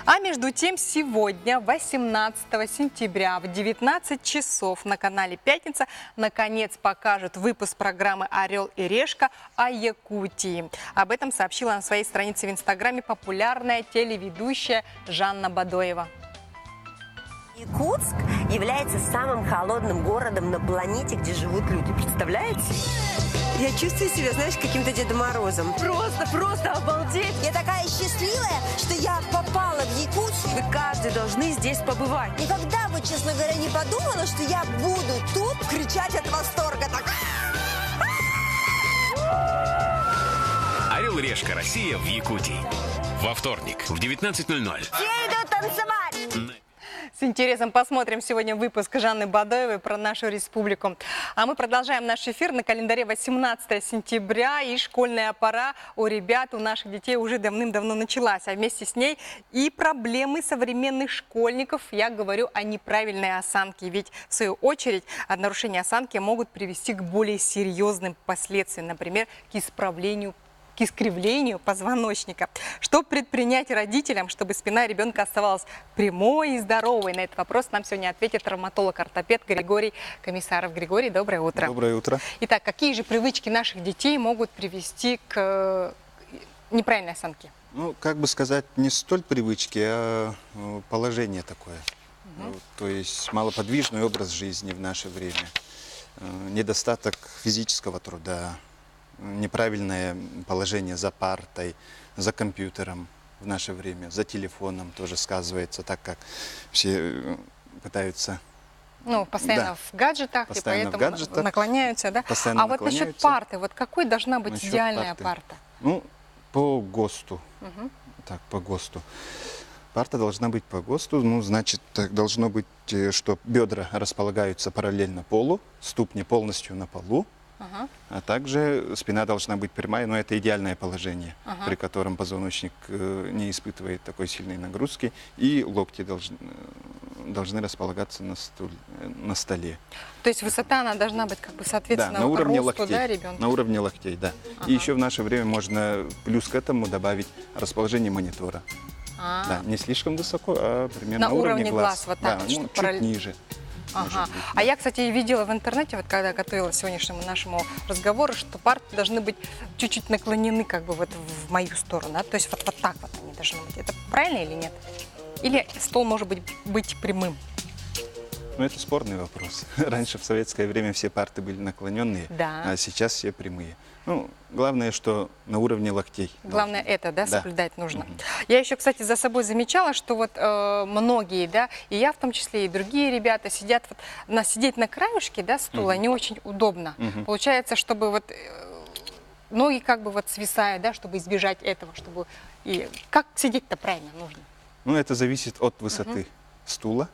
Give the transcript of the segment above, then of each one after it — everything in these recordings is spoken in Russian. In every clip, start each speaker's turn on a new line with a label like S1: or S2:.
S1: А между тем, сегодня, 18 сентября в 19 часов на канале «Пятница» наконец покажут выпуск программы «Орел и решка» о Якутии. Об этом сообщила на своей странице в Инстаграме популярная телеведущая Жанна Бадоева.
S2: Якутск является самым холодным городом на планете, где живут люди. Представляете? Я чувствую себя, знаешь, каким-то Дедом Морозом. Просто обалдеть! Я такая счастливая, что я попала в Якутск. Вы каждый должны здесь побывать. Никогда бы, честно говоря, не подумала, что я буду тут кричать от восторга. Так...
S3: «Орел и решка. Россия» в Якутии. Во вторник в 19:00.
S2: Все идут танцевать!
S1: С интересом посмотрим сегодня выпуск Жанны Бадоевой про нашу республику. А мы продолжаем наш эфир. На календаре 18 сентября, и школьная пора у ребят, у наших детей уже давным-давно началась. А вместе с ней и проблемы современных школьников. Я говорю о неправильной осанке. Ведь, в свою очередь, нарушения осанки могут привести к более серьезным последствиям. Например, к искривлению позвоночника. Что предпринять родителям, чтобы спина ребенка оставалась прямой и здоровой? На этот вопрос нам сегодня ответит травматолог-ортопед Григорий Комиссаров. Григорий, доброе утро.
S4: Доброе утро.
S1: Итак, какие же привычки наших детей могут привести к неправильной осанке?
S4: Ну, как бы сказать, не столь привычки, а положение такое. То есть малоподвижный образ жизни в наше время, недостаток физического труда, неправильное положение за партой, за компьютером в наше время, за телефоном тоже сказывается, так как все пытаются...
S1: Ну, постоянно в гаджетах,
S4: постоянно
S1: и поэтому наклоняются, да?
S4: Постоянно
S1: вот насчет парты, вот какой должна быть
S4: Насчет
S1: идеальная парта?
S4: Ну, по ГОСТу. Так, по ГОСТу. Парта должна быть по ГОСТу, ну, значит, должно быть, что бедра располагаются параллельно полу, ступни полностью на полу, а также спина должна быть прямая, но это идеальное положение, при котором позвоночник не испытывает такой сильной нагрузки, и локти должны располагаться на столе.
S1: То есть высота она должна быть как бы соответственно
S4: на уровне
S1: росту,
S4: локтей,
S1: да, ребенка?
S4: На уровне локтей, да. И еще в наше время можно плюс к этому добавить расположение монитора. Да, не слишком высоко, а примерно
S1: на уровне глаз. Вот так,
S4: да,
S1: вот,
S4: ну, чуть ниже.
S1: Ага. А я, кстати, видела в интернете, вот когда готовилась к сегодняшнему нашему разговору, что парты должны быть чуть-чуть наклонены как бы вот в мою сторону, да? То есть вот так вот они должны быть. Это правильно или нет? Или стол может быть прямым?
S4: Ну, это спорный вопрос. Раньше в советское время все парты были наклоненные,
S1: да,
S4: а сейчас все прямые. Ну, главное, что на уровне локтей.
S1: Главное это, да, соблюдать нужно. Я еще, кстати, за собой замечала, что вот многие, да, и я в том числе, и другие ребята сидят, сидеть на краюшке, да, стула не очень удобно. Получается, чтобы вот ноги как бы вот свисают, да, чтобы избежать этого, чтобы... И как сидеть-то правильно нужно?
S4: Ну, это зависит от высоты стула.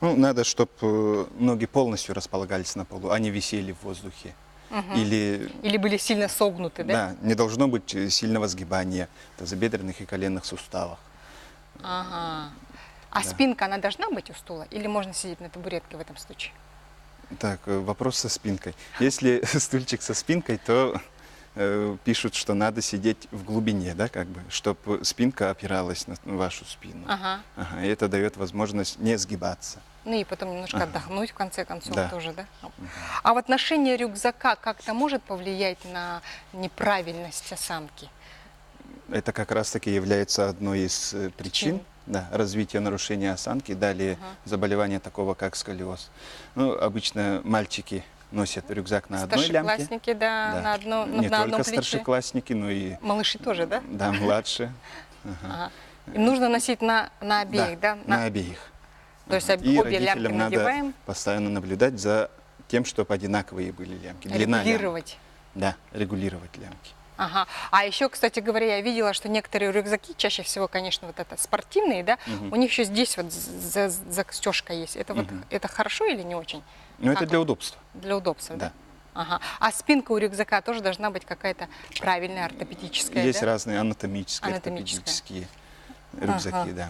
S4: Ну, надо, чтобы ноги полностью располагались на полу, а не висели в воздухе. Или
S1: были сильно согнуты, да?
S4: Да, не должно быть сильного сгибания тазобедренных и коленных суставов.
S1: А спинка, она должна быть у стула? Или можно сидеть на табуретке в этом случае?
S4: Так, вопрос со спинкой. Если стульчик со спинкой, то пишут, что надо сидеть в глубине, да, как бы, чтобы спинка опиралась на вашу спину. И это дает возможность не сгибаться.
S1: Ну и потом немножко отдохнуть, в конце концов, тоже, да? А вот ношение рюкзака как-то может повлиять на неправильность осанки?
S4: Это как раз-таки является одной из причин развития нарушения осанки, далее заболевания такого, как сколиоз. Ну, обычно мальчики носят рюкзак на одной лямке.
S1: Старшеклассники, да, на одном
S4: Не только
S1: плече.
S4: старшеклассники, но и...
S1: Малыши тоже, да?
S4: Да, младшие.
S1: Им нужно носить на обеих, да?
S4: На обеих.
S1: То есть
S4: И
S1: обе лямки
S4: родителям
S1: надеваем.
S4: надо постоянно наблюдать за тем, чтобы одинаковые были лямки. Длина
S1: Регулировать.
S4: Да, регулировать лямки.
S1: А еще, кстати говоря, я видела, что некоторые рюкзаки, чаще всего, конечно, вот это спортивные, да, у них еще здесь вот застежка есть. Это вот это хорошо или не очень?
S4: Ну, это для удобства.
S1: Для удобства, да? А спинка у рюкзака тоже должна быть какая-то правильная, ортопедическая,
S4: Есть
S1: да?
S4: разные анатомические, ортопедические рюкзаки, да.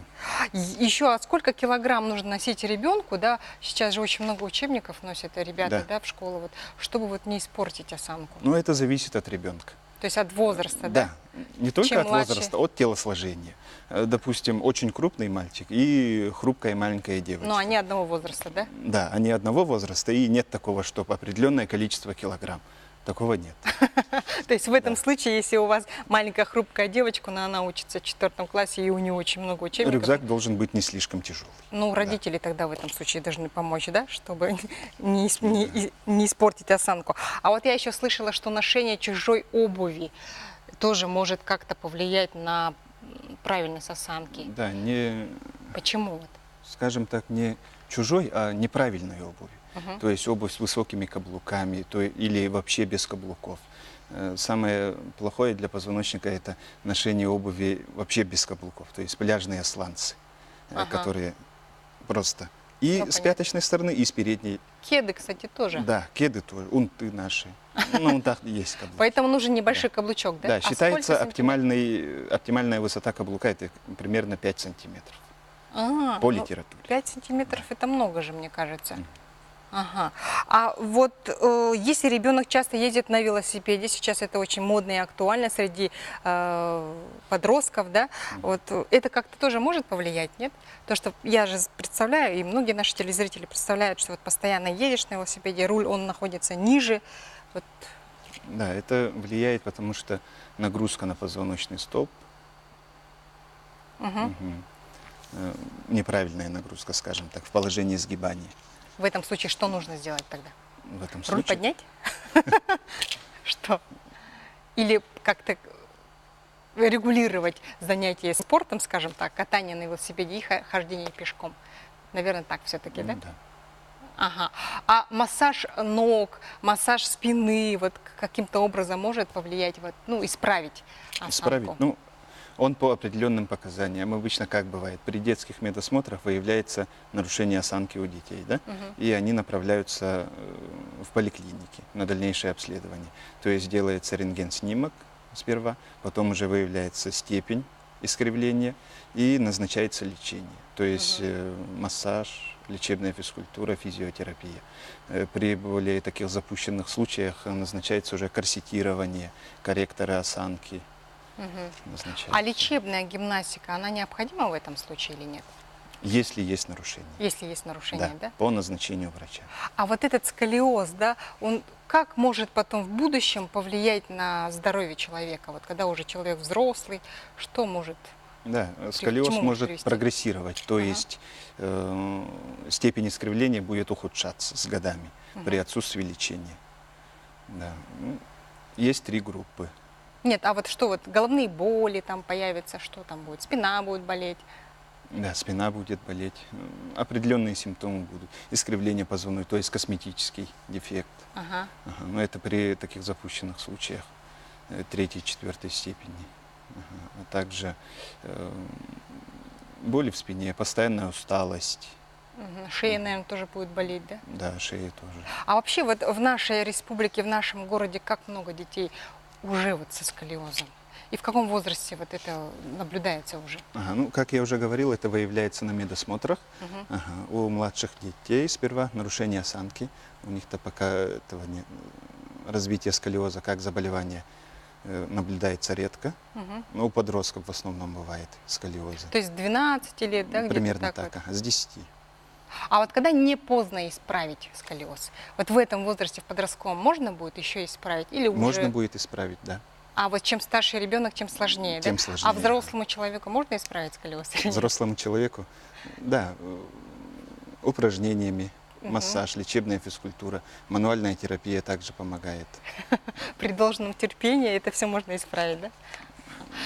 S1: Еще сколько килограмм нужно носить ребенку, да? Сейчас же очень много учебников носят ребята, да, в школу, вот, чтобы вот не испортить осанку.
S4: Ну, это зависит от ребенка.
S1: То есть от возраста, да?
S4: Да, не только
S1: Чем
S4: от
S1: младше?
S4: возраста, от телосложения. Допустим, очень крупный мальчик и хрупкая маленькая девочка.
S1: Но они одного возраста, да?
S4: Да, они одного возраста, и нет такого, что определенное количество килограмм. Такого нет.
S1: То есть в этом случае, если у вас маленькая хрупкая девочка, но она учится в 4 классе, и у нее очень много учебников,
S4: Рюкзак должен быть не слишком тяжелый.
S1: ну, родители тогда в этом случае должны помочь, да, чтобы не испортить осанку. А вот я еще слышала, что ношение чужой обуви тоже может как-то повлиять на правильность осанки.
S4: Да, не,
S1: Почему? Вот?
S4: скажем так, не чужой, а неправильной обуви. То есть обувь с высокими каблуками или вообще без каблуков. Самое плохое для позвоночника – это ношение обуви вообще без каблуков, то есть пляжные сланцы, которые просто и
S1: Ну,
S4: с
S1: понятно.
S4: пяточной стороны, и с передней.
S1: Кеды, кстати, тоже.
S4: Да, кеды тоже, унты наши. Ну, унтах есть каблук.
S1: Поэтому нужен небольшой каблучок, да?
S4: Да,
S1: А
S4: считается
S1: сколько сантиметров?
S4: оптимальная высота каблука – это примерно 5 сантиметров по
S1: Ну,
S4: литературе.
S1: 5 сантиметров это много же, мне кажется. Ага. А вот если ребенок часто ездит на велосипеде, сейчас это очень модно и актуально среди подростков, да, вот это как-то тоже может повлиять, нет? То, что я же представляю, и многие наши телезрители представляют, что вот постоянно едешь на велосипеде, руль, он находится ниже. Вот.
S4: Да, это влияет, потому что нагрузка на позвоночный столб, неправильная нагрузка, скажем так, в положении сгибания.
S1: В этом случае что нужно сделать тогда?
S4: В этом
S1: Руль
S4: случае
S1: поднять? Что? Или как-то регулировать занятия спортом, скажем так, катание на велосипеде и хождение пешком? Наверное, так все-таки, да?
S4: Да.
S1: Ага. А массаж ног, массаж спины вот каким-то образом может повлиять, вот, ну, исправить осанку?
S4: Исправить. Ну, он по определенным показаниям. Обычно как бывает, при детских медосмотрах выявляется нарушение осанки у детей, да? И они направляются в поликлиники на дальнейшее обследование. То есть делается рентген-снимок сперва, потом уже выявляется степень искривления и назначается лечение. То есть массаж, лечебная физкультура, физиотерапия. При более таких запущенных случаях назначается уже корсетирование, корректоры осанки. Назначается.
S1: А лечебная гимнастика, она необходима в этом случае или нет?
S4: Если есть нарушение.
S1: Если есть нарушение, да?
S4: По назначению врача.
S1: А вот этот сколиоз, да, он как может потом в будущем повлиять на здоровье человека? Вот когда уже человек взрослый, что может?
S4: Да,
S1: к
S4: сколиоз
S1: чему
S4: может
S1: привести?
S4: прогрессировать, то есть степень искривления будет ухудшаться с годами при отсутствии лечения. Да. Ну, есть 3 группы.
S1: Нет, а вот что вот, головные боли там появятся, что там будет? Спина будет болеть?
S4: Да, спина будет болеть, определенные симптомы будут. Искривление позвоночника, то есть косметический дефект.
S1: Ага.
S4: Но это при таких запущенных случаях 3-4 степени. А также боли в спине, постоянная усталость.
S1: Шея, наверное, тоже будет болеть, да?
S4: Да, шея тоже.
S1: А вообще вот в нашей республике, в нашем городе, как много детей уже вот со сколиозом? И в каком возрасте вот это наблюдается уже?
S4: Ну, как я уже говорил, это выявляется на медосмотрах. У младших детей сперва нарушение осанки. У них-то пока этого нет. Развитие сколиоза как заболевание наблюдается редко. Но у подростков в основном бывает сколиозы.
S1: То есть 12 лет, да, где-то
S4: Примерно
S1: так
S4: так,
S1: вот?
S4: с 10.
S1: А вот когда не поздно исправить сколиоз? Вот в этом возрасте, в подростковом, можно будет еще исправить? Или уже...
S4: Можно будет исправить, да.
S1: А вот чем старше ребенок, тем сложнее,
S4: Тем
S1: да?
S4: сложнее,
S1: А взрослому человеку можно исправить сколиоз? или нет?
S4: Взрослому человеку, да, упражнениями, массаж, лечебная физкультура, мануальная терапия также помогает.
S1: При должном терпении это все можно исправить, да?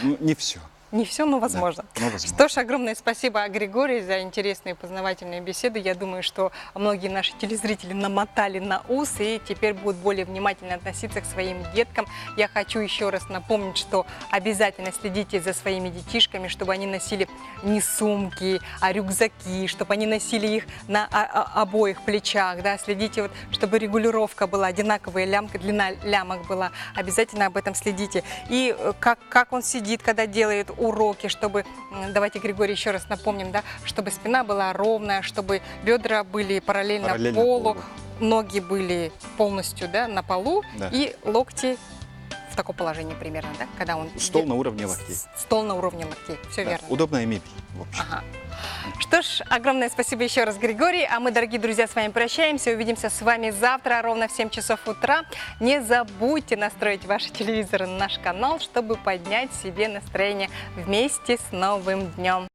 S4: Ну, не все.
S1: Не все, но возможно.
S4: но возможно.
S1: Что ж, огромное спасибо, Григорий, за интересные познавательные беседы. Я думаю, что многие наши телезрители намотали на ус и теперь будут более внимательно относиться к своим деткам. Я хочу еще раз напомнить, что обязательно следите за своими детишками, чтобы они носили не сумки, а рюкзаки, чтобы они носили их на обоих плечах. Да? Следите, вот, чтобы регулировка была, одинаковая лямка, длина лямок была. Обязательно об этом следите. И как он сидит, когда делает уроки, чтобы, давайте, Григорий, еще раз напомним, да, чтобы спина была ровная, чтобы бедра были параллельно полу, ноги были полностью, да, на полу,
S4: Да.
S1: и локти в таком положении примерно, да? Когда он
S4: Стол на уровне локтей.
S1: Стол на уровне локтей, все
S4: Да,
S1: верно.
S4: удобная мебель, в общем.
S1: Ага. Что ж, огромное спасибо еще раз, Григорий. А мы, дорогие друзья, с вами прощаемся. Увидимся с вами завтра ровно в 7 часов утра. Не забудьте настроить ваши телевизоры на наш канал, чтобы поднять себе настроение вместе с новым днем.